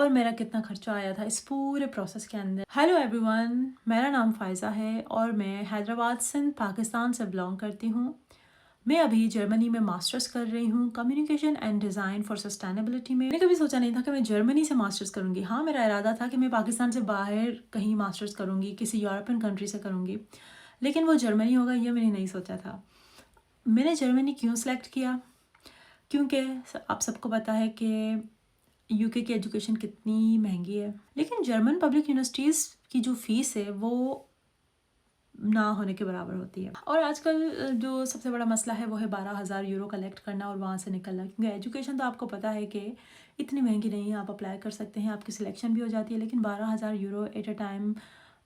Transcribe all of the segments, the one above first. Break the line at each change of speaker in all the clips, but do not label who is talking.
और मेरा कितना खर्चा आया था इस पूरे प्रोसेस के अंदर। हेलो एवरीवन, मेरा नाम फ़ायज़ा है और मैं हैदराबाद सिंध पाकिस्तान से बिलोंग करती हूँ। मैं अभी जर्मनी में मास्टर्स कर रही हूँ communication and design for sustainability में। मैंने कभी सोचा नहीं था कि मैं जर्मनी से मास्टर्स करूँगी। हाँ, मेरा इरादा था कि मैं पाकिस्तान से बाहर कहीं मास्टर्स करूँगी, किसी यूरोपियन कंट्री से करूँगी, लेकिन वो जर्मनी होगा ये मैंने नहीं सोचा था। मैंने जर्मनी क्यों सेलेक्ट किया? क्योंकि आप सबको पता है कि यूके की एजुकेशन कितनी महंगी है, लेकिन जर्मन पब्लिक यूनिवर्सिटीज़ की जो फ़ीस है वो ना होने के बराबर होती है। और आजकल जो सबसे बड़ा मसला है वो है 12,000 यूरो कलेक्ट करना और वहाँ से निकलना, क्योंकि एजुकेशन तो आपको पता है कि इतनी महंगी नहीं है। आप अप्लाई कर सकते हैं, आपकी सिलेक्शन भी हो जाती है, लेकिन 12,000 यूरो एट अ टाइम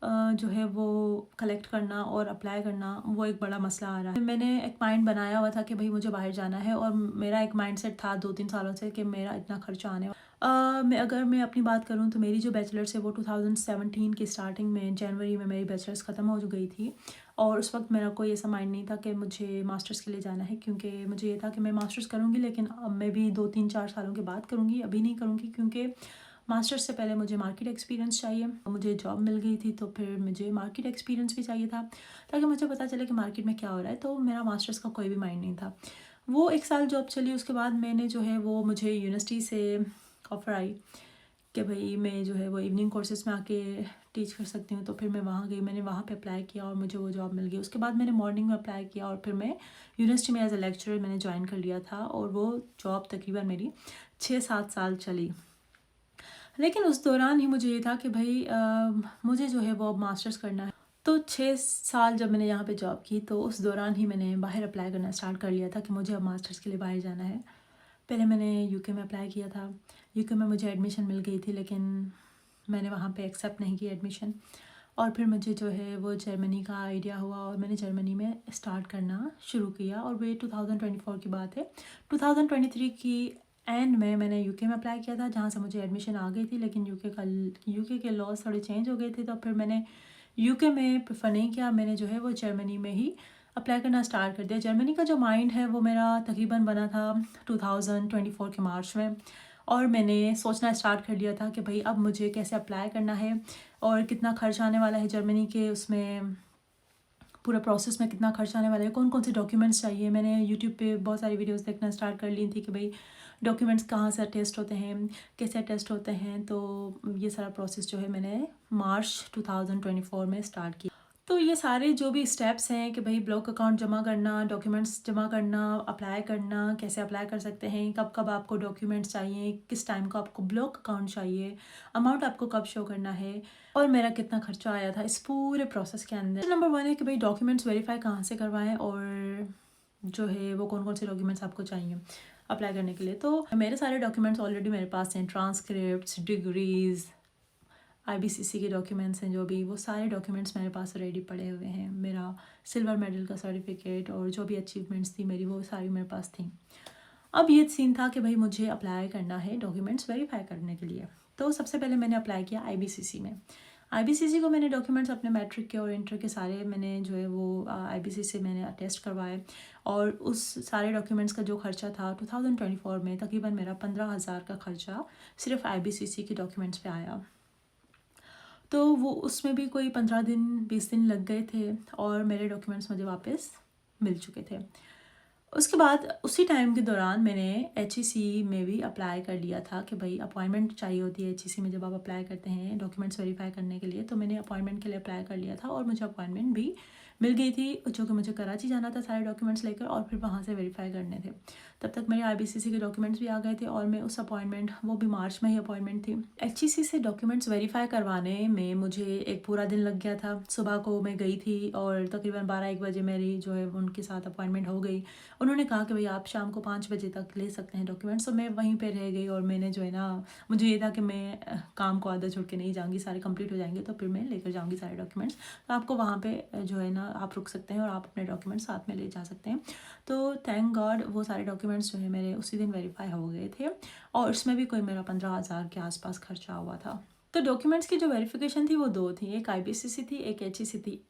जो है वो कलेक्ट करना और अप्लाई करना वो एक बड़ा मसला आ रहा है। मैंने एक माइंड बनाया हुआ था कि भाई मुझे बाहर जाना है और मेरा एक माइंडसेट था 2-3 सालों से कि मेरा इतना खर्चा आने अगर मैं अपनी बात करूँ तो मेरी जो बैचलर्स है वो 2017 की स्टार्टिंग में जनवरी में मेरी बैचलर्स ख़त्म हो गई थी और उस वक्त मेरा कोई ऐसा माइंड नहीं था कि मुझे मास्टर्स के लिए जाना है, क्योंकि मुझे ये था कि मैं मास्टर्स करूँगी लेकिन अब मैं भी 2-3-4 सालों के बाद करूँगी, अभी नहीं करूँगी, क्योंकि मास्टर्स से पहले मुझे मार्केट एक्सपीरियंस चाहिए। मुझे जॉब मिल गई थी तो फिर मुझे मार्केट एक्सपीरियंस भी चाहिए था ताकि मुझे पता चले कि मार्केट में क्या हो रहा है। तो मेरा मास्टर्स का कोई भी माइंड नहीं था। वो 1 साल जॉब चली, उसके बाद मैंने जो है वो मुझे यूनिवर्सिटी से ऑफ़र आई कि भाई मैं जो है वो इवनिंग कोर्सेज़ में आके टीच कर सकती हूँ। तो फिर मैं वहाँ गई, मैंने वहाँ पे अप्लाई किया और मुझे वो जॉब मिल गई। उसके बाद मैंने मॉर्निंग में अप्लाई किया और फिर मैं यूनिवर्सिटी में एज़ अ लेक्चरर मैंने ज्वाइन कर लिया था और वो जॉब तकरीबन मेरी 6-7 साल चली। लेकिन उस दौरान ही मुझे ये था कि भाई मुझे जो है वो अब मास्टर्स करना है। तो 6 साल जब मैंने यहाँ पे जॉब की तो उस दौरान ही मैंने बाहर अप्लाई करना स्टार्ट कर लिया था कि मुझे अब मास्टर्स के लिए बाहर जाना है। पहले मैंने यूके में अप्लाई किया था। यूके में मुझे एडमिशन मिल गई थी, लेकिन मैंने वहाँ पे एक्सेप्ट नहीं की एडमिशन और फिर मुझे जो है वो जर्मनी का आइडिया हुआ और मैंने जर्मनी में स्टार्ट करना शुरू किया और वो 2024 की बात है। 2023 की एंड में मैंने यूके में अप्लाई किया था, जहाँ से मुझे एडमिशन आ गई थी, लेकिन यूके के लॉज थोड़े चेंज हो गए थे तो फिर मैंने यूके में प्रेफर नहीं किया। मैंने जो है वो जर्मनी में ही अप्लाई करना स्टार्ट कर दिया। जर्मनी का जो माइंड है वो मेरा तकरीबन बना था 2024 के मार्च में और मैंने सोचना स्टार्ट कर दिया था कि भाई अब मुझे कैसे अप्लाई करना है और कितना खर्च आने वाला है जर्मनी के उसमें पूरा प्रोसेस में कितना खर्च आने वाला है, कौन कौन से डॉक्यूमेंट्स चाहिए। मैंने यूट्यूब पे बहुत सारी वीडियोस देखना स्टार्ट कर ली थी कि भाई डॉक्यूमेंट्स कहाँ से टेस्ट होते हैं, कैसे टेस्ट होते हैं। तो ये सारा प्रोसेस जो है मैंने मार्च 2024 में स्टार्ट किया। तो ये सारे जो भी स्टेप्स हैं कि भाई ब्लॉक अकाउंट जमा करना, डॉक्यूमेंट्स जमा करना, अप्लाई करना, कैसे अप्लाई कर सकते हैं, कब कब आपको डॉक्यूमेंट्स चाहिए, किस टाइम को आपको ब्लॉक अकाउंट चाहिए, अमाउंट आपको कब शो करना है और मेरा कितना खर्चा आया था इस पूरे प्रोसेस के अंदर। नंबर 1 है कि भाई डॉक्यूमेंट्स वेरीफाई कहाँ से करवाएं और जो है वो कौन कौन से डॉक्यूमेंट्स आपको चाहिए अप्लाई करने के लिए। तो मेरे सारे डॉक्यूमेंट्स ऑलरेडी मेरे पास हैं, ट्रांसक्रिप्ट्स, डिग्रीज़, IBCC के डॉक्यूमेंट्स हैं जो भी, वो सारे डॉक्यूमेंट्स मेरे पास रेडी पड़े हुए हैं। मेरा सिल्वर मेडल का सर्टिफिकेट और जो भी अचीवमेंट्स थी मेरी वो सारी मेरे पास थी। अब ये सीन था कि भाई मुझे अप्लाई करना है डॉक्यूमेंट्स वेरीफाई करने के लिए। तो सबसे पहले मैंने अप्लाई किया IBCC में। IBCC को मैंने डॉक्यूमेंट्स अपने मैट्रिक के और इंटर के सारे मैंने जो है वो IBCC से मैंने अटेस्ट करवाए और उस सारे डॉक्यूमेंट्स का जो खर्चा था 2024 में तकरीबन मेरा 15,000 का खर्चा सिर्फ IBCC के डॉक्यूमेंट्स पे आया। तो वो उसमें भी कोई 15 दिन 20 दिन लग गए थे और मेरे डॉक्यूमेंट्स मुझे वापस मिल चुके थे। उसके बाद उसी टाइम के दौरान मैंने HEC में भी अप्लाई कर लिया था कि भाई अपॉइंटमेंट चाहिए होती है HEC में जब आप अप्लाई करते हैं डॉक्यूमेंट्स वेरीफाई करने के लिए। तो मैंने अपॉइंटमेंट के लिए अप्लाई कर लिया था और मुझे अपॉइंटमेंट भी मिल गई थी, जो कि मुझे कराची जाना था सारे डॉक्यूमेंट्स लेकर और फिर वहाँ से वेरीफाई करने थे। तब तक मेरे IBCC के डॉक्यूमेंट्स भी आ गए थे और मैं उस अपॉइंटमेंट, वो भी मार्च में ही अपॉइंटमेंट थी। HEC से डॉक्यूमेंट्स वेरीफाई करवाने में मुझे एक पूरा दिन लग गया था। सुबह को मैं गई थी और तकरीबन 12-1 बजे मेरी जो है उनके साथ अपॉइंटमेंट हो गई। उन्होंने कहा कि भाई आप शाम को 5 बजे तक ले सकते हैं डॉक्यूमेंट्स। तो मैं वहीं पे रह गई और मैंने जो है ना, मुझे ये था कि मैं काम को आधा छोड़ के नहीं जाऊँगी, सारे कंप्लीट हो जाएंगे तो फिर मैं लेकर जाऊँगी सारे डॉक्यूमेंट्स। तो आपको वहाँ पे जो है ना आप रुक सकते हैं और आप अपने डॉक्यूमेंट्स साथ में ले जा सकते हैं। तो थैंक गॉड वो सारे डॉक्यूमेंट्स जो है मेरे उसी दिन वेरीफाई हो गए थे और उसमें भी कोई मेरा 15,000 के आसपास खर्चा हुआ था। तो डॉक्यूमेंट्स की जो वेरिफिकेशन थी वो 2 थी, एक IBCC थी, एक HEC थी।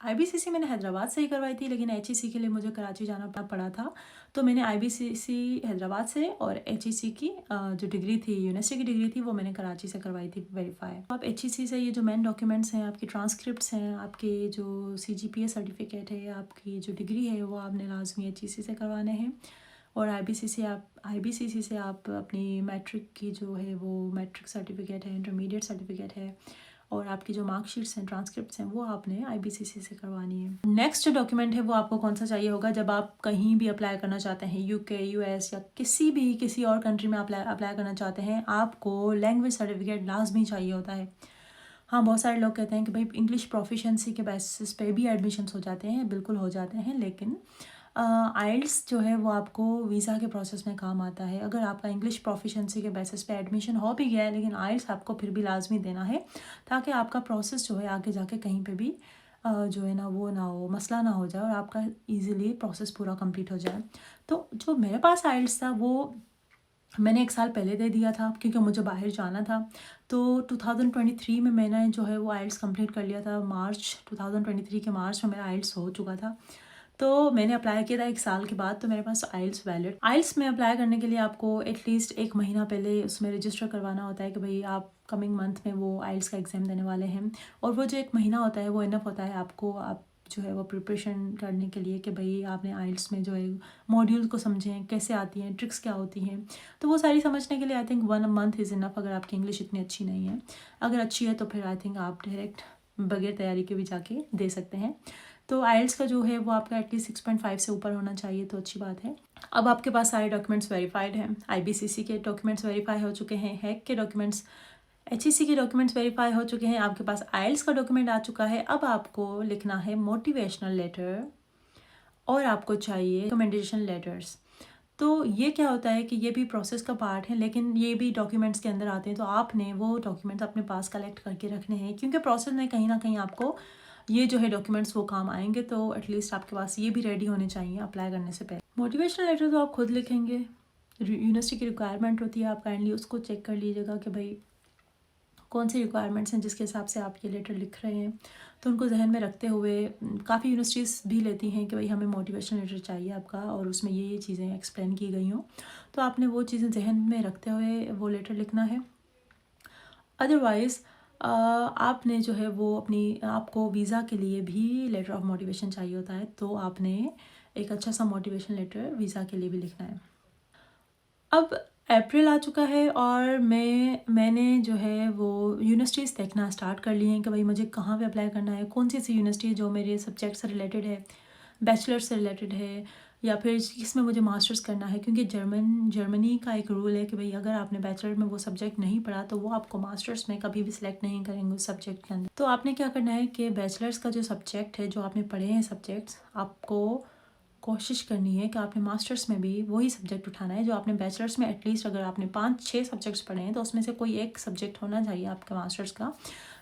IBCC मैंने हैदराबाद से ही करवाई थी, लेकिन HEC के लिए मुझे कराची जाना पड़ा था, तो मैंने IBCC हैदराबाद से और HEC की जो डिग्री थी, यूनिवर्सिटी की डिग्री थी, वो मैंने कराची से करवाई थी वेरीफाई। आप HEC से ये जो मेन डॉक्यूमेंट्स हैं, आपकी ट्रांसक्रिप्ट्स हैं, आपके जो CGPA सर्टिफिकेट है, आपकी जो डिग्री है, वो आपने लाजमी HEC से करवाने हैं। और IBCC से आप अपनी मैट्रिक की जो है वो मैट्रिक सर्टिफिकेट है, इंटरमीडिएट सर्टिफिकेट है, और आपकी जो मार्कशीट्स हैं, ट्रांसक्रिप्ट्स हैं, वो आपने IBCC से करवानी है। नेक्स्ट जो डॉक्यूमेंट है वो आपको कौन सा चाहिए होगा जब आप कहीं भी अप्लाई करना चाहते हैं, UK, US या किसी और कंट्री में अप्लाई करना चाहते हैं, आपको लैंग्वेज सर्टिफिकेट लाजमी चाहिए होता है। हाँ, बहुत सारे लोग कहते हैं कि भाई इंग्लिश प्रोफिशेंसी के बेसिस पे भी एडमिशन्स हो जाते हैं, बिल्कुल हो जाते हैं, लेकिन आइल्स जो है वो आपको वीज़ा के प्रोसेस में काम आता है। अगर आपका इंग्लिश प्रोफिशेंसी के बेसिस पे एडमिशन हो भी गया है, लेकिन आइल्स आपको फिर भी लाजमी देना है, ताकि आपका प्रोसेस जो है आगे जाके कहीं पे भी जो है ना वो ना हो, मसला ना हो जाए और आपका इजीली प्रोसेस पूरा कंप्लीट हो जाए। तो जो मेरे पास आइल्स था वो मैंने 1 साल पहले दे दिया था, क्योंकि मुझे बाहर जाना था। तो 2023 में मैंने जो है वो आइल्स कंप्लीट कर लिया था। 2023 के मार्च में मेरा आइल्स हो चुका था। तो मैंने अप्लाई किया था 1 साल के बाद, तो मेरे पास आइल्स वैलिड। आइल्स में अप्लाई करने के लिए आपको एटलीस्ट 1 महीना पहले उसमें रजिस्टर करवाना होता है कि भाई आप कमिंग मंथ में वो आइल्स का एग्ज़ाम देने वाले हैं, और वो जो 1 महीना होता है वो इनफ होता है आपको, आप जो है वो प्रिपरेशन करने के लिए कि भाई आपने आइल्स में जो है मॉड्यूल को समझें, कैसे आती हैं, ट्रिक्स क्या होती हैं। तो वो सारी समझने के लिए I think 1 month is enough, अगर आपकी इंग्लिश इतनी अच्छी नहीं है। अगर अच्छी है तो फिर आई थिंक आप डायरेक्ट बगैर तैयारी के भी जाके दे सकते हैं। तो आइल्स का जो है वो आपका एटलीस्ट 6.5 से ऊपर होना चाहिए, तो अच्छी बात है। अब आपके पास सारे डॉक्यूमेंट्स वेरीफाइड हैं, IBCC के डॉक्यूमेंट्स वेरीफाई हो चुके हैं, हैक के डॉक्यूमेंट्स, HEC के डॉक्यूमेंट्स वेरीफाई हो चुके हैं, आपके पास आइल्स का डॉक्यूमेंट आ चुका है। अब आपको लिखना है मोटिवेशनल लेटर और आपको चाहिए रिकमेंडेशन लेटर्स। तो ये क्या होता है कि ये भी प्रोसेस का पार्ट है, लेकिन ये भी डॉक्यूमेंट्स के अंदर आते हैं, तो आपने वो डॉक्यूमेंट्स अपने पास कलेक्ट करके रखने हैं, क्योंकि प्रोसेस में कहीं ना कहीं आपको ये जो है डॉक्यूमेंट्स वो काम आएंगे। तो एटलीस्ट आपके पास ये भी रेडी होने चाहिए अप्लाई करने से पहले। मोटिवेशनल लेटर तो आप खुद लिखेंगे, यूनिवर्सिटी की रिक्वायरमेंट होती है, आप काइंडली उसको चेक कर लीजिएगा कि भाई कौन सी रिक्वायरमेंट्स हैं जिसके हिसाब से आप ये लेटर लिख रहे हैं। तो उनको जहन में रखते हुए काफ़ी यूनिवर्सिटीज़ भी लेती हैं कि भाई हमें मोटिवेशनल लेटर चाहिए आपका, और उसमें ये चीज़ें एक्सप्लेन की गई हों, तो आपने वो चीज़ें जहन में रखते हुए वो लेटर लिखना है। अदरवाइज़ आपने जो है वो आपको वीज़ा के लिए भी लेटर ऑफ मोटिवेशन चाहिए होता है, तो आपने एक अच्छा सा मोटिवेशन लेटर वीज़ा के लिए भी लिखना है। अब अप्रैल आ चुका है और मैंने जो है वो यूनिवर्सिटीज़ देखना स्टार्ट कर लिए हैं कि भाई मुझे कहाँ पे अप्लाई करना है, कौन सी ऐसी यूनिवर्सिटी है जो मेरे सब्जेक्ट से रिलेटेड है, बैचलर से रिलेटेड है, या फिर जिसमें मुझे मास्टर्स करना है। क्योंकि जर्मनी का एक रूल है कि भाई अगर आपने बैचलर में वो सब्जेक्ट नहीं पढ़ा तो वो आपको मास्टर्स में कभी भी सिलेक्ट नहीं करेंगे उस सब्जेक्ट के अंदर। तो आपने क्या करना है कि बैचलर्स का जो सब्जेक्ट है, जो आपने पढ़े हैं सब्जेक्ट्स, आपको कोशिश करनी है कि आपने मास्टर्स में भी वही सब्जेक्ट उठाना है जो आपने बैचलर्स में। एटलीस्ट अगर आपने 5-6 सब्जेक्ट्स पढ़े हैं तो उसमें से कोई एक सब्जेक्ट होना चाहिए आपका मास्टर्स का,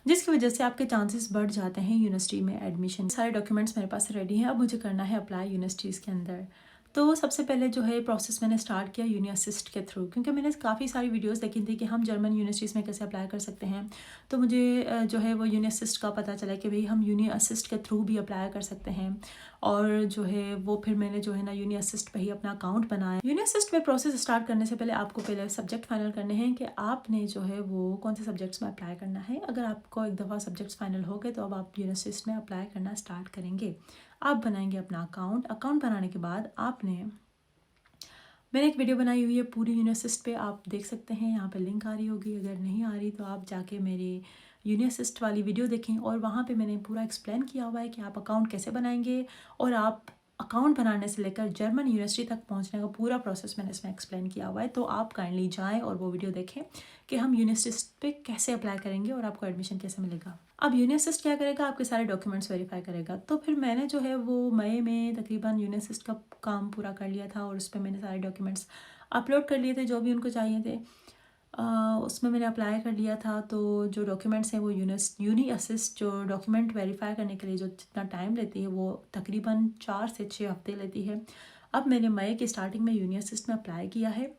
जिसकी वजह से आपके चांसेस बढ़ जाते हैं यूनिवर्सिटी में एडमिशन। सारे डॉक्यूमेंट्स मेरे पास रेडी हैं, अब मुझे करना है अप्लाई यूनिवर्सिटीज़ के अंदर। तो सबसे पहले जो है प्रोसेस मैंने स्टार्ट किया यूनी असिस्ट के थ्रू, क्योंकि मैंने काफ़ी सारी वीडियोस देखी थी कि हम जर्मन यूनिवर्सिटीज़ में कैसे अप्लाई कर सकते हैं। तो मुझे जो है वो यूनी असिस्ट का पता चला कि भाई हम यूनी असिस्ट के थ्रू भी अप्लाई कर सकते हैं, और जो है वो फिर मैंने जो है ना यूनी असिस्ट पे ही अपना अकाउंट बनाया। यूनी असिस्ट में प्रोसेस स्टार्ट करने से पहले आपको पहले सब्जेक्ट फाइनल करने हैं कि आपने जो है वो कौन से सब्जेक्ट्स में अप्लाई करना है। अगर आपको एक दफ़ा सब्जेक्ट्स फाइनल हो गए तो अब आप यूनी असिस्ट में अप्लाई करना स्टार्ट करेंगे। आप बनाएंगे अपना अकाउंट बनाने के बाद मैंने एक वीडियो बनाई हुई है पूरी यूनिअसिस्ट पे, आप देख सकते हैं, यहाँ पे लिंक आ रही होगी, अगर नहीं आ रही तो आप जाके मेरे यूनिअसिस्ट वाली वीडियो देखें, और वहाँ पे मैंने पूरा एक्सप्लेन किया हुआ है कि आप अकाउंट कैसे बनाएंगे, और आप अकाउंट बनाने से लेकर जर्मन यूनिवर्सिटी तक पहुँचने का पूरा प्रोसेस मैंने इसमें एक्सप्लेन किया हुआ है। तो आप काइंडली जाएँ और वो वीडियो देखें कि हम यूनिअसिस्ट पे कैसे अप्लाई करेंगे और आपको एडमिशन कैसे मिलेगा। अब यूनिअसिस्ट क्या करेगा, आपके सारे डॉक्यूमेंट्स वेरीफाई करेगा। तो फिर मैंने जो है वो मई में तकरीबन यूनिअसिस्ट का काम पूरा कर लिया था, और उस पर मैंने सारे डॉक्यूमेंट्स अपलोड कर लिए थे जो भी उनको चाहिए थे। उसमें मैंने अप्लाई कर लिया था। तो जो डॉक्यूमेंट्स हैं वो यूनी असिस्ट जो डॉक्यूमेंट वेरीफाई करने के लिए जो जितना टाइम लेती है वो तकरीबन 4 से 6 हफ्ते लेती है। अब मैंने मई की स्टार्टिंग में यूनी असिस्ट में अप्लाई किया है,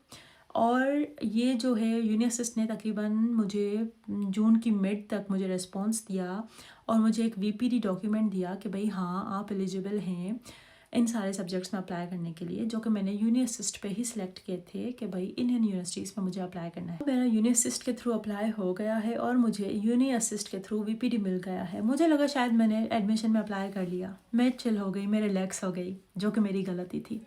और ये जो है यूनिअसिस्ट ने तकरीबन मुझे जून की मिड तक मुझे रिस्पॉन्स दिया और मुझे एक वीपीडी डॉक्यूमेंट दिया कि भाई हाँ आप एलिजिबल हैं इन सारे सब्जेक्ट्स में अप्लाई करने के लिए, जो कि मैंने यूनिअसिस्ट पे ही सिलेक्ट किए थे कि भाई इन यूनिवर्सिटीज़ में मुझे अप्लाई करना है। मेरा यूनिअसिस्ट के थ्रू अप्लाई हो गया है और मुझे यूनिअसिस्ट के थ्रू वीपीडी मिल गया है। मुझे लगा शायद मैंने एडमिशन में अप्लाई कर लिया, मैं चिल हो गई, मैं रिलैक्स हो गई, जो कि मेरी गलती थी।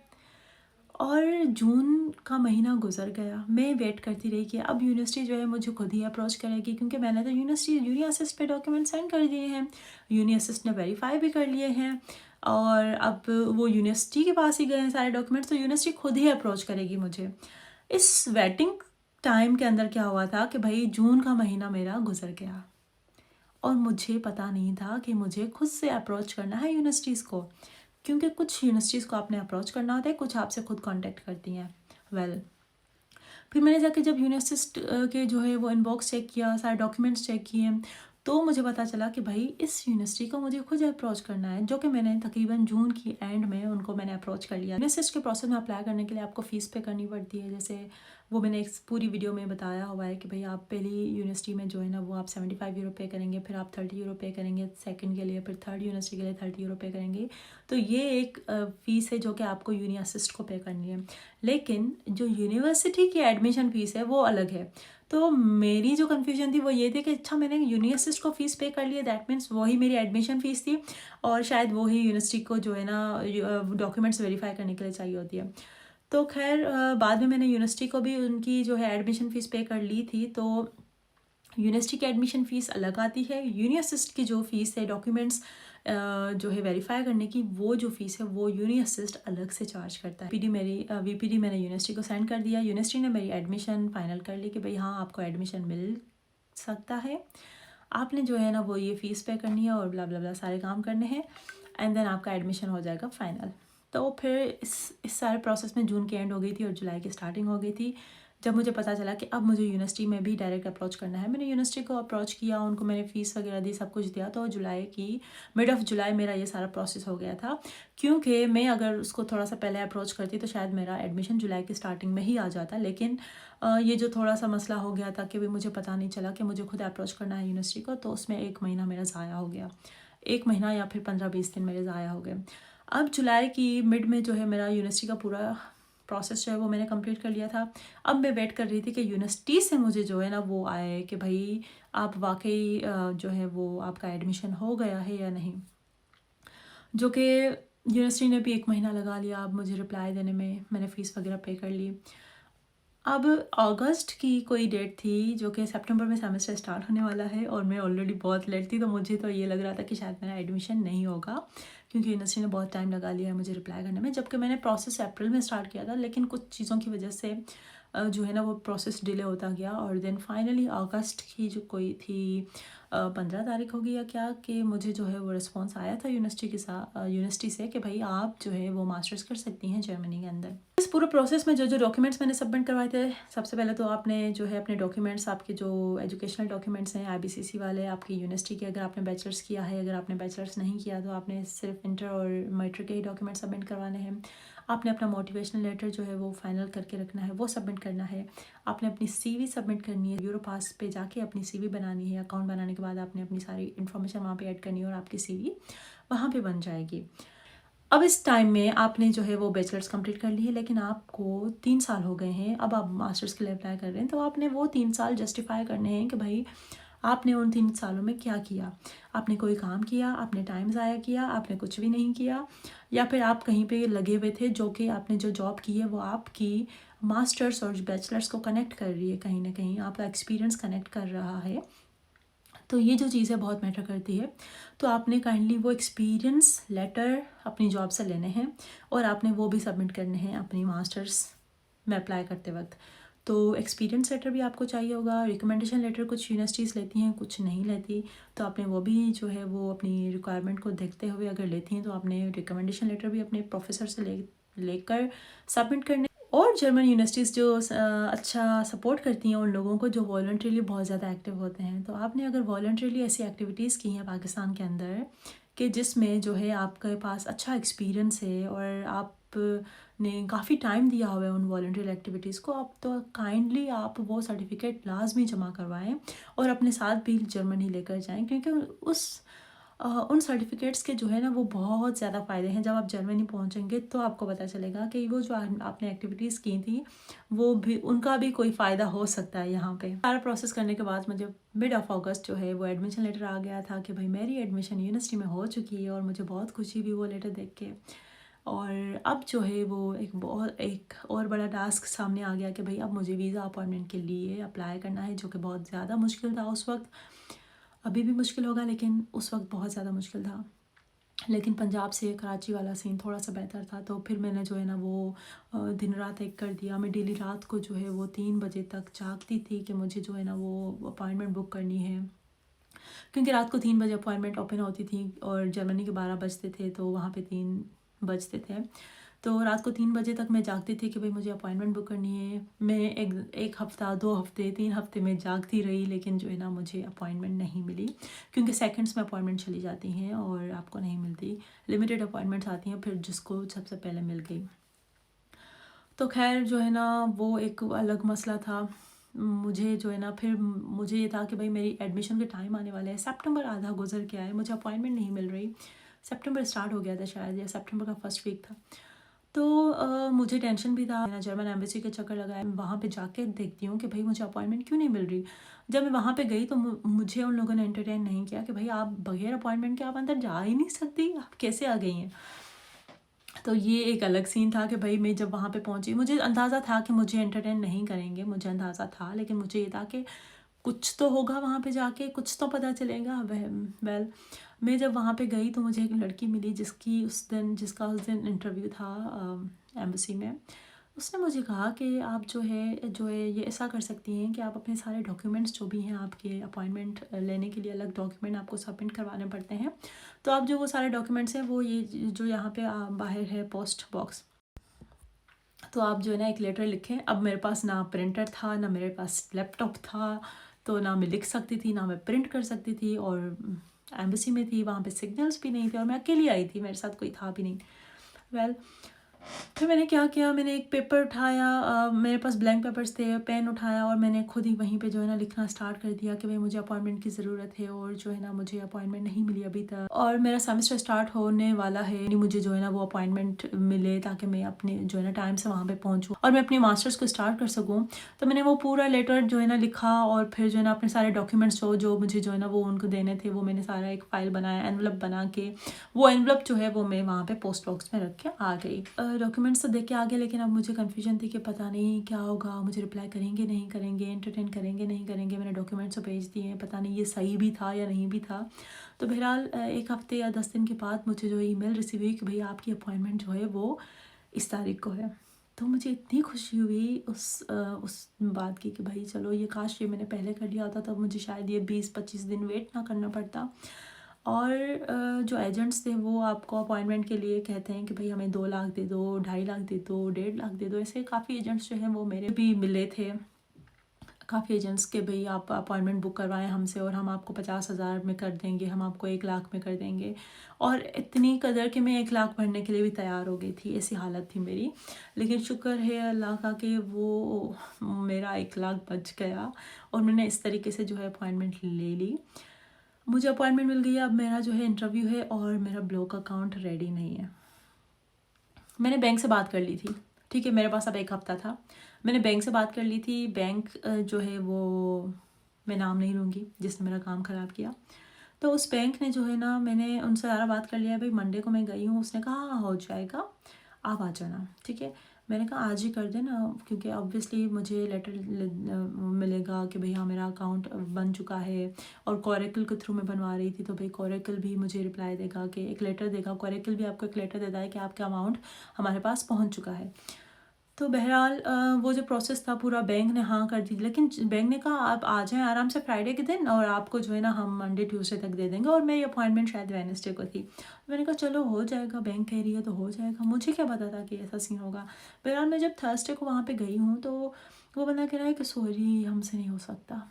और जून का महीना गुजर गया, मैं वेट करती रही कि अब यूनिवर्सिटी जो है मुझे खुद ही अप्रोच करेगी, क्योंकि मैंने तो यूनिअसिस्ट पे डॉक्यूमेंट सेंड कर दिए हैं, यूनिअसिस्ट ने वेरीफाई भी कर लिए हैं और अब वो यूनिवर्सिटी के पास ही गए हैं सारे डॉक्यूमेंट्स, तो यूनिवर्सिटी खुद ही अप्रोच करेगी मुझे। इस वेटिंग टाइम के अंदर क्या हुआ था कि भाई जून का महीना मेरा गुजर गया और मुझे पता नहीं था कि मुझे खुद से अप्रोच करना है यूनिवर्सिटीज़ को, क्योंकि कुछ यूनिवर्सिटीज़ को आपने अप्रोच करना होता है, कुछ आपसे खुद कांटेक्ट करती हैं। फिर मैंने जाके जब यूनिवर्सिस्ट के जो है वो इनबॉक्स चेक किया, सारे डॉक्यूमेंट्स चेक किए, तो मुझे पता चला कि भाई इस यूनिवर्सिटी को मुझे खुद अप्रोच करना है, जो कि मैंने तकरीबन जून की एंड में उनको मैंने अप्रोच कर लिया। यूनिवर्सिस्ट के प्रोसेस में अप्लाई करने के लिए आपको फ़ीस पे करनी पड़ती है, जैसे वो मैंने एक पूरी वीडियो में बताया हुआ है कि भाई आप पहली यूनिवर्सिटी में जो है ना वो आप 75 यूरो पे करेंगे, फिर आप 30 यूरो पे करेंगे सेकंड के लिए, फिर थर्ड यूनिवर्सिटी के लिए 30 यूरो पे करेंगे। तो ये एक फ़ीस है जो कि आपको यूनिअसिस्ट को पे करनी है, लेकिन जो यूनिवर्सिटी की एडमिशन फ़ीस है वो अलग है। तो मेरी जो कन्फ्यूजन थी वो ये थी कि अच्छा मैंने यूनिअसिस्ट को फ़ीस पे कर लिया, दैट मीन्स वही मेरी एडमिशन फ़ीस थी और शायद वही यूनिवर्सिटी को जो है ना डॉक्यूमेंट्स वेरीफाई करने के लिए चाहिए होती है। तो खैर बाद में मैंने यूनिवर्सिटी को भी उनकी जो है एडमिशन फ़ीस पे कर ली थी। तो यूनिवर्सिटी की एडमिशन फ़ीस अलग आती है, यूनिअसिस्ट की जो फ़ीस है डॉक्यूमेंट्स जो है वेरीफाई करने की, वो जो फ़ीस है वो यूनिअसिस्ट अलग से चार्ज करता है। वीपीडी मैंने यूनिवर्सिटी को सेंड कर दिया, यूनिवर्सिटी ने मेरी एडमिशन फ़ाइनल कर ली कि भाई हाँ आपको एडमिशन मिल सकता है, आपने जो है ना वो ये फ़ीस पे करनी है और ब्ला ब्ला ब्ला सारे काम करने हैं एंड देन आपका एडमिशन हो जाएगा फ़ाइनल। तो फिर इस सारे प्रोसेस में जून की एंड हो गई थी और जुलाई की स्टार्टिंग हो गई थी, जब मुझे पता चला कि अब मुझे यूनिवर्सिटी में भी डायरेक्ट अप्रोच करना है। मैंने यूनिवर्सिटी को अप्रोच किया, उनको मैंने फ़ीस वगैरह दी, सब कुछ दिया। तो जुलाई की मिड ऑफ जुलाई मेरा ये सारा प्रोसेस हो गया था, क्योंकि मैं अगर उसको थोड़ा सा पहले अप्रोच करती तो शायद मेरा एडमिशन जुलाई की स्टार्टिंग में ही आ जाता, लेकिन ये जो थोड़ा सा मसला हो गया था कि भी मुझे पता नहीं चला कि मुझे खुद अप्रोच करना है यूनिवर्सिटी को, तो उसमें 1 महीना मेरा ज़ाया हो गया, 1 महीना या फिर 15-20 दिन मेरे ज़ाया हो गए। अब जुलाई की मिड में जो है मेरा यूनिवर्सिटी का पूरा प्रोसेस जो है वो मैंने कंप्लीट कर लिया था। अब मैं वेट कर रही थी कि यूनिवर्सिटी से मुझे जो है ना वो आए कि भाई आप वाकई जो है वो आपका एडमिशन हो गया है या नहीं, जो कि यूनिवर्सिटी ने भी 1 महीना लगा लिया अब मुझे रिप्लाई देने में। मैंने फ़ीस वगैरह पे कर ली। अब अगस्त की कोई डेट थी जो कि सितंबर में सेमेस्टर स्टार्ट होने वाला है और मैं ऑलरेडी बहुत लेट थी, तो मुझे तो ये लग रहा था कि शायद मेरा एडमिशन नहीं होगा, क्योंकि यूनिवर्सिटी ने बहुत टाइम लगा लिया है मुझे रिप्लाई करने में, जबकि मैंने प्रोसेस अप्रैल में स्टार्ट किया था, लेकिन कुछ चीज़ों की वजह से जो है ना वो प्रोसेस डिले होता गया और देन फाइनली अगस्त की जो कोई थी 15 तारीख होगी या क्या, कि मुझे जो है वो रिस्पॉन्स आया था यूनिवर्सिटी से कि भाई आप जो है वो मास्टर्स कर सकती हैं जर्मनी के अंदर। इस पूरे प्रोसेस में जो जो डॉक्यूमेंट्स मैंने सबमिट करवाए थे, सबसे पहले तो आपने जो है अपने डॉक्यूमेंट्स, आपके जो एजुकेशनल डॉक्यूमेंट्स हैं IBCC वाले, आपकी यूनिवर्सिटी के, अगर आपने बैचलर्स किया है, अगर आपने बैचलर्स नहीं किया तो आपने सिर्फ इंटर और मैट्रिक के ही डॉक्यूमेंट सबमिट करवाने हैं। आपने अपना मोटिवेशनल लेटर जो है वो फाइनल करके रखना है, वो सबमिट करना है। आपने अपनी CV सबमिट करनी है, यूरोपास पे जाके अपनी CV बनानी है। अकाउंट बनाने के बाद आपने अपनी सारी इन्फॉर्मेशन वहाँ पे ऐड करनी है और आपकी CV वहाँ पे बन जाएगी। अब इस टाइम में आपने जो है वो बैचलर्स कंप्लीट कर ली है, लेकिन आपको 3 साल हो गए हैं, अब आप मास्टर्स के लिए अप्लाई कर रहे हैं, तो आपने वो 3 साल जस्टिफाई करने हैं कि भाई आपने उन 3 सालों में क्या किया। आपने कोई काम किया, आपने टाइम ज़ाया किया, आपने कुछ भी नहीं किया, या फिर आप कहीं पे लगे हुए थे, जो कि आपने जो जॉब की है वो आपकी मास्टर्स और बैचलर्स को कनेक्ट कर रही है, कहीं ना कहीं आपका एक्सपीरियंस कनेक्ट कर रहा है। तो ये जो चीज़ें बहुत मैटर करती है, तो आपने काइंडली वो एक्सपीरियंस लेटर अपनी जॉब से लेने हैं और आपने वो भी सबमिट करने हैं अपनी मास्टर्स में अप्लाई करते वक्त। तो एक्सपीरियंस लेटर भी आपको चाहिए होगा, रिकमेंडेशन लेटर कुछ यूनिवर्सिटीज़ लेती हैं, कुछ नहीं लेती, तो आपने वो भी जो है वो अपनी रिक्वायरमेंट को देखते हुए अगर लेती हैं तो आपने रिकमेंडेशन लेटर भी अपने प्रोफेसर से लेकर सबमिट करने। और जर्मन यूनिवर्सिटीज़ जो अच्छा सपोर्ट करती हैं उन लोगों को जो वॉलंटरीली बहुत ज़्यादा एक्टिव होते हैं, तो आपने अगर वॉलंटरीली ऐसी एक्टिविटीज़ की हैं पाकिस्तान के अंदर कि जिसमें जो है आपके पास अच्छा एक्सपीरियंस है और आप आपने काफ़ी टाइम दिया हुआ है उन वॉलंटियर एक्टिविटीज़ को, आप तो काइंडली आप वो सर्टिफिकेट लाजमी जमा करवाएं और अपने साथ भी जर्मनी लेकर जाएं, क्योंकि उन सर्टिफिकेट्स के जो है ना वो बहुत ज़्यादा फ़ायदे हैं। जब आप जर्मनी पहुंचेंगे तो आपको पता चलेगा कि वो जो आपने एक्टिविटीज़ की थी वो भी, उनका भी कोई फ़ायदा हो सकता है यहाँ पे। सारा प्रोसेस करने के बाद मुझे मिड ऑफ अगस्त जो है वो एडमिशन लेटर आ गया था कि भाई मेरी एडमिशन यूनिवर्सिटी में हो चुकी है, और मुझे बहुत खुशी भी वो लेटर देख के। और अब जो है वो एक और बड़ा टास्क सामने आ गया कि भाई अब मुझे वीज़ा अपॉइंटमेंट के लिए अप्लाई करना है, जो कि बहुत ज़्यादा मुश्किल था उस वक्त। अभी भी मुश्किल होगा, लेकिन उस वक्त बहुत ज़्यादा मुश्किल था। लेकिन पंजाब से कराची वाला सीन थोड़ा सा बेहतर था, तो फिर मैंने जो है ना वो दिन रात एक कर दिया। मैं डेली रात को जो है वो 3 बजे तक जागती थी कि मुझे जो है ना वो अपॉइंटमेंट बुक करनी है, क्योंकि रात को 3 बजे अपॉइंटमेंट ओपन होती थी और जर्मनी के 12 बजते थे, तो वहाँ पे 3 बजते थे। तो रात को 3 बजे तक मैं जागती थी कि भाई मुझे अपॉइंटमेंट बुक करनी है। मैं एक हफ़्ता, 2 हफ़्ते, 3 हफ़्ते में जागती रही, लेकिन जो है ना मुझे अपॉइंटमेंट नहीं मिली, क्योंकि सेकंड्स में अपॉइंटमेंट चली जाती हैं और आपको नहीं मिलती। लिमिटेड अपॉइंटमेंट्स आती हैं, फिर जिसको सबसे पहले मिल गई। तो खैर जो है ना वो एक अलग मसला था। मुझे जो है ना फिर मुझे ये था कि भाई मेरी एडमिशन के टाइम आने वाले हैं, सितंबर आधा गुजर के आए, मुझे अपॉइंटमेंट नहीं मिल रही। सितंबर स्टार्ट हो गया था शायद, या सितंबर का फर्स्ट वीक था। तो मुझे टेंशन भी था। मैंने जर्मन एम्बेसी के चक्कर लगाए, वहाँ पे जाके देखती हूँ कि भाई मुझे अपॉइंटमेंट क्यों नहीं मिल रही। जब मैं वहाँ पे गई तो मुझे उन लोगों ने एंटरटेन नहीं किया कि भाई आप बगैर अपॉइंटमेंट के आप अंदर जा ही नहीं सकती, आप कैसे आ गई हैं। तो ये एक अलग सीन था कि भाई मैं जब वहाँ पे पहुँची, मुझे अंदाज़ा था कि मुझे एंटरटेन नहीं करेंगे, मुझे अंदाज़ा था, लेकिन मुझे ये था कि कुछ तो होगा वहाँ पे जाके, कुछ तो पता चलेगा। वेल मैं जब वहाँ पे गई तो मुझे एक लड़की मिली जिसका उस दिन इंटरव्यू था एम्बेसी में। उसने मुझे कहा कि आप जो है ये ऐसा कर सकती हैं कि आप अपने सारे डॉक्यूमेंट्स जो भी हैं, आपके अपॉइंटमेंट लेने के लिए अलग डॉक्यूमेंट आपको सबमिट करवाने पड़ते हैं, तो आप जो वो सारे डॉक्यूमेंट्स हैं वो ये जो यहाँ पे बाहर है पोस्ट बॉक्स, तो आप जो है ना एक लेटर लिखें। अब मेरे पास ना प्रिंटर था, ना मेरे पास लैपटॉप था, तो ना मैं लिख सकती थी, ना मैं प्रिंट कर सकती थी, और एम्बेसी में थी, वहाँ पे सिग्नल्स भी नहीं थे, और मैं अकेली आई थी, मेरे साथ कोई था भी नहीं। वेल फिर मैंने क्या किया, मैंने एक पेपर उठाया, मेरे पास ब्लैंक पेपर्स थे, पेन उठाया, और मैंने खुद ही वहीं पे जो है ना लिखना स्टार्ट कर दिया कि भाई मुझे अपॉइंटमेंट की ज़रूरत है, और जो है ना मुझे अपॉइंटमेंट नहीं मिली अभी तक, और मेरा सेमेस्टर स्टार्ट होने वाला है, मुझे जो है ना वो अपॉइंटमेंट मिले ताकि मैं अपने जो है ना टाइम से वहाँ पर पहुँचूँ और मैं अपनी मास्टर्स को स्टार्ट कर सकूँ। तो मैंने वो पूरा लेटर जो है ना लिखा, और फिर जो है ना अपने सारे डॉक्यूमेंट्स जो मुझे जो है ना वो उनको देने थे, वो मैंने सारा एक फ़ाइल बनाया, एनवलप बना के, वो एनवलप जो है वो मैं वहाँ पे पोस्ट बॉक्स में रख के आ गई। डॉक्यूमेंट्स तो देख के आ गए, लेकिन अब मुझे कन्फ्यूजन थी कि पता नहीं क्या होगा, मुझे रिप्लाई करेंगे नहीं करेंगे, एंटरटेन करेंगे नहीं करेंगे। मैंने डॉक्यूमेंट्स तो भेज दिए, पता नहीं ये सही भी था या नहीं भी था। तो बहरहाल 1 हफ़्ते या 10 दिन के बाद मुझे जो ईमेल रिसीव हुई कि भाई आपकी अपॉइंटमेंट जो है वो इस तारीख को है। तो मुझे इतनी खुशी हुई उस बात की कि भाई चलो, ये काश ये मैंने पहले कर लिया होता, तब मुझे शायद ये 20-25 दिन वेट ना करना पड़ता। और जो एजेंट्स थे वो आपको अपॉइंटमेंट के लिए कहते हैं कि भाई हमें 2 लाख दे दो, 2.5 लाख दे दो, 1.5 लाख दे दो। ऐसे काफ़ी एजेंट्स जो हैं वो मेरे भी मिले थे, काफ़ी एजेंट्स के भाई आप अपॉइंटमेंट बुक करवाएं हमसे और हम आपको 50,000 में कर देंगे, हम आपको 1 लाख में कर देंगे। और इतनी कदर कि मैं 1 लाख भरने के लिए भी तैयार हो गई थी, ऐसी हालत थी मेरी। लेकिन शुक्र है अल्लाह का कि वो मेरा 1 लाख बच गया, और मैंने इस तरीके से जो है अपॉइंटमेंट ले ली। मुझे अपॉइंटमेंट मिल गई। अब मेरा जो है इंटरव्यू है, और मेरा ब्लॉक अकाउंट रेडी नहीं है। मैंने बैंक से बात कर ली थी, ठीक है, मेरे पास अब 1 हफ़्ता था। मैंने बैंक से बात कर ली थी। बैंक जो है वो, मैं नाम नहीं लूँगी, जिसने मेरा काम ख़राब किया। तो उस बैंक ने जो है ना, मैंने उनसे सारा बात कर लिया, भाई मंडे को मैं गई हूँ। उसने कहा हाँ हो जाएगा, आप आ जाना, ठीक है। मैंने कहा आज ही कर देना, क्योंकि ऑब्वियसली मुझे लेटर मिलेगा कि भाई हाँ मेरा अकाउंट बन चुका है, और कोरेकल के थ्रू मैं बनवा रही थी, तो भाई कोरेकल भी मुझे रिप्लाई देगा कि एक लेटर देगा, कोरेकल भी आपको एक लेटर देता है कि आपका अमाउंट हमारे पास पहुंच चुका है। तो बहरहाल वो जो प्रोसेस था पूरा, बैंक ने हाँ कर दी, लेकिन बैंक ने कहा आप आ जाएं आराम से फ्राइडे के दिन, और आपको जो है ना हम मंडे ट्यूसडे तक दे देंगे, और मेरी अपॉइंटमेंट शायद वेडनेसडे को थी। मैंने कहा चलो हो जाएगा, बैंक कह रही है तो हो जाएगा, मुझे क्या पता था कि ऐसा सीन होगा। बहरहाल मैं जब थर्सडे को वहाँ पर गई हूँ, तो वो बंदा कह रहा है कि सॉरी हमसे नहीं हो सकता।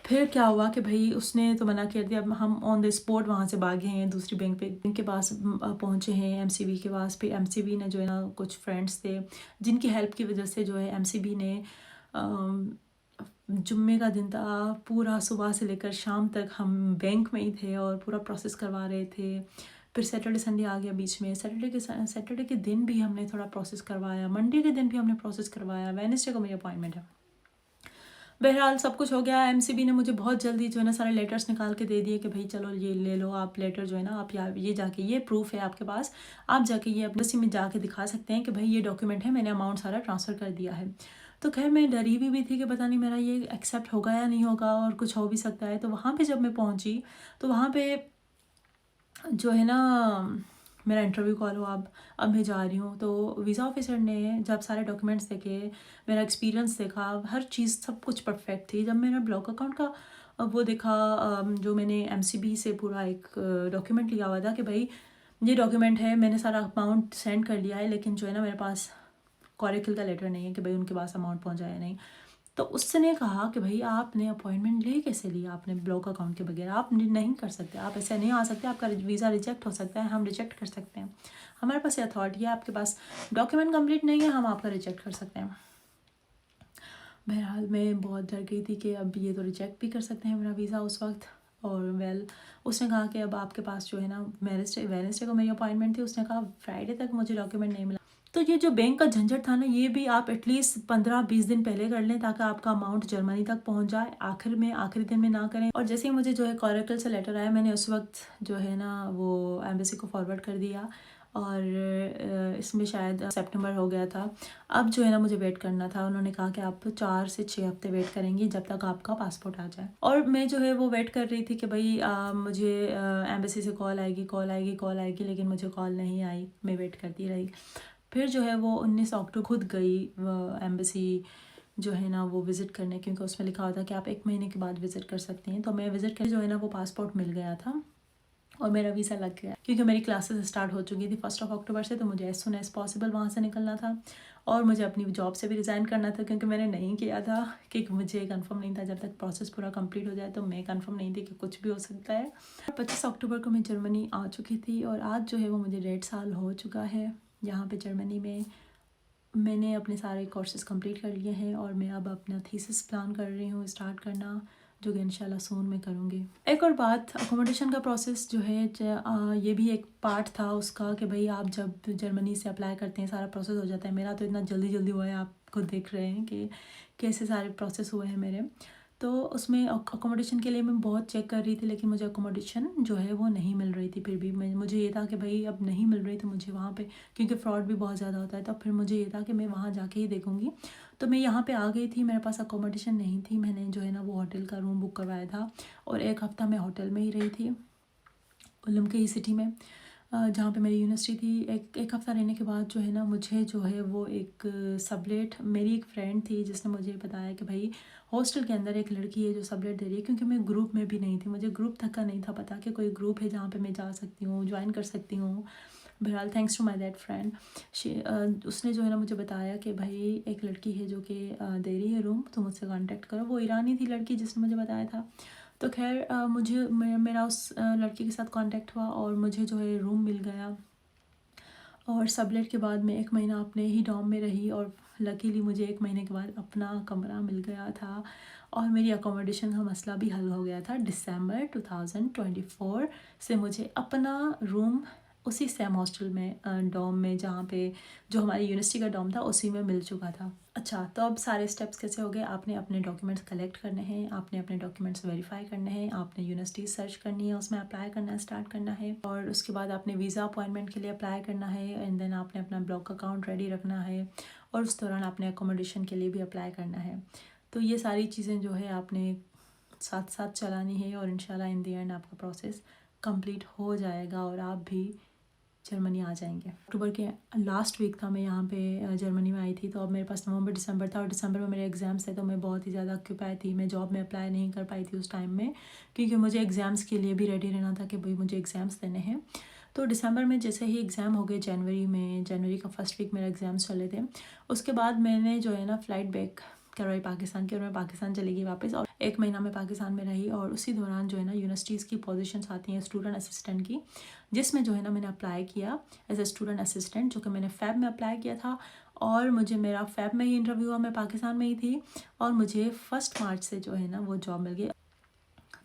फिर क्या हुआ कि भाई उसने तो मना कर दिया। अब हम ऑन द स्पॉट वहाँ से भागे हैं, दूसरी बैंक के पास पहुँचे हैं, एमसीबी के पास। फिर एमसीबी ने जो है ना, कुछ फ्रेंड्स थे जिनकी हेल्प की वजह से जो है एमसीबी ने जुम्मे का दिन था, पूरा सुबह से लेकर शाम तक हम बैंक में ही थे और पूरा प्रोसेस करवा रहे थे। फिर सैटरडे संडे आ गया बीच में। सैटरडे के दिन भी हमने थोड़ा प्रोसेस करवाया, मंडे के दिन भी हमने प्रोसेस करवाया, वेडनेसडे को मेरी अपॉइंटमेंट है। बहरहाल सब कुछ हो गया। एमसीबी ने मुझे बहुत जल्दी जो है ना सारे लेटर्स निकाल के दे दिए कि भाई चलो ये ले लो आप लेटर, जो है ना आप ये जाके, ये प्रूफ है आपके पास, आप जाके ये एम्बेसी में जाके दिखा सकते हैं कि भाई ये डॉक्यूमेंट है, मैंने अमाउंट सारा ट्रांसफ़र कर दिया है। तो खैर मैं डरी हुई भी थी कि पता नहीं मेरा ये एक्सेप्ट होगा या नहीं होगा और कुछ हो भी सकता है। तो वहाँ पे जब मैं पहुँची तो वहाँ पे जो है ना मेरा इंटरव्यू कॉल हुआ। अब मैं जा रही हूँ, तो वीज़ा ऑफिसर ने जब सारे डॉक्यूमेंट्स देखे, मेरा एक्सपीरियंस देखा, हर चीज़ सब कुछ परफेक्ट थी। जब मेरा ब्लॉक अकाउंट का वो देखा, जो मैंने एमसीबी से पूरा एक डॉक्यूमेंट लिया हुआ था कि भाई ये डॉक्यूमेंट है, मैंने सारा अमाउंट सेंड कर लिया है, लेकिन जो है ना मेरे पास कॉरेकल का लेटर नहीं है कि भाई उनके पास अमाउंट पहुँचा या नहीं। तो उसने कहा कि भाई आपने अपॉइंटमेंट ले कैसे लिया, आपने ब्लॉक अकाउंट के बगैर आप नहीं कर सकते, आप ऐसे नहीं आ सकते, आपका वीज़ा रिजेक्ट हो सकता है, हम रिजेक्ट कर सकते हैं, हमारे पास ये अथॉरिटी है, आपके पास डॉक्यूमेंट कंप्लीट नहीं है, हम आपका रिजेक्ट कर सकते हैं। बहरहाल मैं बहुत डर गई थी कि अब ये तो रिजेक्ट भी कर सकते हैं मेरा वीज़ा उस वक्त। और उसने कहा कि अब आपके पास जो है ना, वेडनेसडे को मेरी अपॉइंटमेंट थी, उसने कहा फ्राइडे तक मुझे डॉक्यूमेंट नहीं मिला। तो ये जो बैंक का झंझट था ना, ये भी आप एटलीस्ट 15-20 दिन पहले कर लें ताकि आपका अमाउंट जर्मनी तक पहुंच जाए, आखिरी दिन में ना करें। और जैसे ही मुझे जो है कॉरेकल से लेटर आया, मैंने उस वक्त जो है ना वो एम्बेसी को फॉरवर्ड कर दिया और इसमें शायद सितंबर हो गया था। अब जो है ना मुझे वेट करना था। उन्होंने कहा कि आप 4 से 6 हफ्ते वेट करेंगी जब तक आपका पासपोर्ट आ जाए। और मैं जो है वो वेट कर रही थी कि भाई मुझे एम्बेसी से कॉल आएगी, लेकिन मुझे कॉल नहीं आई। मैं वेट करती रही। फिर जो है वो 19 अक्टूबर खुद गई एम्बेसी जो है ना वो विज़िट करने, क्योंकि उसमें लिखा होता है कि आप 1 महीने के बाद विज़िट कर सकती हैं। तो मैं विज़िट कर जो है ना वो पासपोर्ट मिल गया था और मेरा वीज़ा लग गया, क्योंकि मेरी क्लासेस स्टार्ट हो चुकी थी 1 अक्टूबर से। तो मुझे एज सुन एज़ पॉसिबल वहाँ से निकलना था और मुझे अपनी जॉब से भी रिज़ाइन करना था, क्योंकि मैंने नहीं किया था, क्योंकि मुझे कंफर्म नहीं था जब तक प्रोसेस पूरा कंप्लीट हो जाए। तो मैं कंफर्म नहीं थी कि कुछ भी हो सकता है। 25 अक्टूबर को मैं जर्मनी आ चुकी थी और आज जो है वो मुझे 1.5 साल हो चुका है यहाँ पे जर्मनी में। मैंने अपने सारे कोर्सेज़ कंप्लीट कर लिए हैं और मैं अब अपना थीसिस प्लान कर रही हूँ स्टार्ट करना, जो कि इंशाल्लाह सून मैं करूँगी। एक और बात, अकोमोडेशन का प्रोसेस जो है ये भी एक पार्ट था उसका कि भाई आप जब जर्मनी से अप्लाई करते हैं सारा प्रोसेस हो जाता है। मेरा तो इतना जल्दी हुआ है, आप खुद देख रहे हैं कि कैसे सारे प्रोसेस हुए हैं मेरे। तो उसमें अकोमोडेशन के लिए मैं बहुत चेक कर रही थी, लेकिन मुझे अकोमोडेशन जो है वो नहीं मिल रही थी। फिर भी मुझे ये था कि भाई अब नहीं मिल रही तो मुझे वहाँ पे, क्योंकि फ्रॉड भी बहुत ज़्यादा होता है, तो फिर मुझे ये था कि मैं वहाँ जाके ही देखूँगी। तो मैं यहाँ पे आ गई थी, मेरे पास अकोमोडेशन नहीं थी। मैंने जो है ना वो होटल का रूम बुक करवाया था और 1 हफ़्ता मैं होटल में ही रही थी उल्लम के ही सिटी में, जहाँ पे मेरी यूनिवर्सिटी थी। एक हफ़्ता रहने के बाद जो है ना मुझे जो है वो एक सबलेट, मेरी एक फ्रेंड थी जिसने मुझे बताया कि भाई हॉस्टल के अंदर एक लड़की है जो सबलेट दे रही है, क्योंकि मैं ग्रुप में भी नहीं थी, मुझे ग्रुप तक का नहीं था पता कि कोई ग्रुप है जहाँ पे मैं जा सकती हूँ, ज्वाइन कर सकती हूँ। बहरहाल thanks to my that friend, उसने जो है ना मुझे बताया कि भाई एक लड़की है जो कि दे रही है रूम, तो मुझसे कांटेक्ट करो। वो ईरानी थी लड़की जिसने मुझे बताया था। तो खैर मेरा उस लड़की के साथ कांटेक्ट हुआ और मुझे जो है रूम मिल गया। और सबलेट के बाद मैं 1 महीना अपने ही डॉम में रही और लकीली मुझे 1 महीने के बाद अपना कमरा मिल गया था और मेरी अकोमोडेशन का मसला भी हल हो गया था। दिसंबर 2024 से मुझे अपना रूम उसी सेम हॉस्टल में डॉम में, जहाँ पे जो हमारी यूनिवर्सिटी का डॉम था, उसी में मिल चुका था। अच्छा, तो अब सारे स्टेप्स कैसे हो गए? आपने अपने डॉक्यूमेंट्स कलेक्ट करने हैं, आपने अपने डॉक्यूमेंट्स वेरीफाई करने हैं, आपने यूनिवर्सिटी सर्च करनी है, उसमें अप्लाई करना स्टार्ट करना है और उसके बाद आपने वीज़ा अपॉइंटमेंट के लिए अप्लाई करना है एंड देन आपने अपना ब्लॉक अकाउंट रेडी रखना है और उस दौरान आपने अकोमोडेशन के लिए भी अप्लाई करना है। तो ये सारी चीज़ें जो है आपने साथ साथ चलानी है और इंशाल्लाह इन दी एंड आपका प्रोसेस कंप्लीट हो जाएगा और आप भी जर्मनी आ जाएंगे। अक्टूबर के लास्ट वीक था मैं यहाँ पे जर्मनी में आई थी, तो अब मेरे पास नवंबर दिसंबर था और दिसंबर में मेरे एग्ज़ाम्स थे, तो मैं बहुत ही ज़्यादा ऑक्यूपाई थी। मैं जॉब में अप्लाई नहीं कर पाई थी उस टाइम में, क्योंकि मुझे एग्ज़ाम्स के लिए भी रेडी रहना था कि भाई मुझे एग्ज़ाम्स देने हैं। तो दिसंबर में जैसे ही एग्ज़ाम हो गए, जनवरी का फर्स्ट वीक मेरा एग्ज़ाम्स चले थे, उसके बाद मैंने जो है ना फ़्लाइट बैक करवाई पाकिस्तान की और मैं पाकिस्तान चली गई वापस, और 1 महीना मैं पाकिस्तान में रही। और उसी दौरान जो है ना यूनिवर्सिटीज़ की पोजीशंस आती हैं स्टूडेंट असिस्टेंट की, जिसमें जो है ना मैंने अप्लाई किया एज ए स्टूडेंट असिस्टेंट, जो कि मैंने फ़ैब में अप्लाई किया था। और मुझे मेरा फ़ैब में ही इंटरव्यू हुआ, मैं पाकिस्तान में ही थी, और मुझे 1 मार्च से जो है ना वो जॉब मिल गई।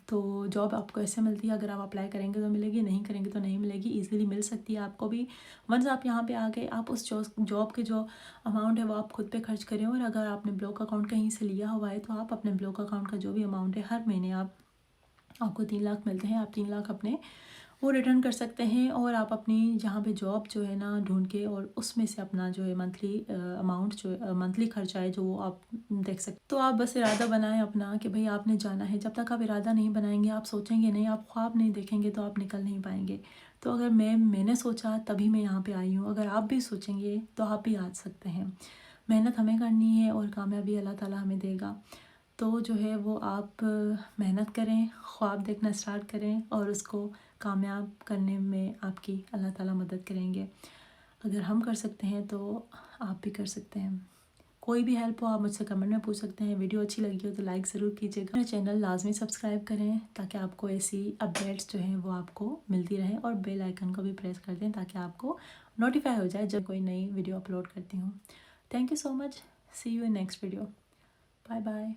तो जॉब आपको ऐसे मिलती है, अगर आप अप्लाई करेंगे तो मिलेगी, नहीं करेंगे तो नहीं मिलेगी, ईज़िली मिल सकती है आपको भी। वंस आप यहाँ पे आ गए, आप उस जॉब के जो अमाउंट है वो आप खुद पे खर्च करें। और अगर आपने ब्लॉक अकाउंट कहीं से लिया हुआ है तो आप अपने ब्लॉक अकाउंट का जो भी अमाउंट है हर महीने आपको 3 लाख मिलते हैं, आप 3 लाख अपने वो रिटर्न कर सकते हैं। और आप अपनी जहाँ पे जॉब जो है ना ढूंढ के, और उसमें से अपना जो है मंथली अमाउंट जो मंथली खर्चा है जो वो आप देख सकते। तो आप बस इरादा बनाएं अपना कि भाई आपने जाना है। जब तक आप इरादा नहीं बनाएंगे, आप सोचेंगे नहीं, आप ख्वाब नहीं देखेंगे, तो आप निकल नहीं पाएंगे। तो अगर मैंने सोचा तभी मैं यहाँ पे आई हूँ, अगर आप भी सोचेंगे तो आप भी आ सकते हैं। मेहनत हमें करनी है और कामयाबी अल्लाह ताला हमें देगा। तो जो है वो आप मेहनत करें, ख्वाब देखना स्टार्ट करें, और उसको कामयाब करने में आपकी अल्लाह ताला मदद करेंगे। अगर हम कर सकते हैं तो आप भी कर सकते हैं। कोई भी हेल्प हो आप मुझसे कमेंट में पूछ सकते हैं। वीडियो अच्छी लगी हो तो लाइक ज़रूर कीजिएगा। मेरा चैनल लाजमी सब्सक्राइब करें ताकि आपको ऐसी अपडेट्स जो हैं वो आपको मिलती रहे, और बेल आइकन को भी प्रेस कर दें ताकि आपको नोटिफाई हो जाए जब कोई नई वीडियो अपलोड करती हूँ। Thank you so much. See you in next video. Bye bye.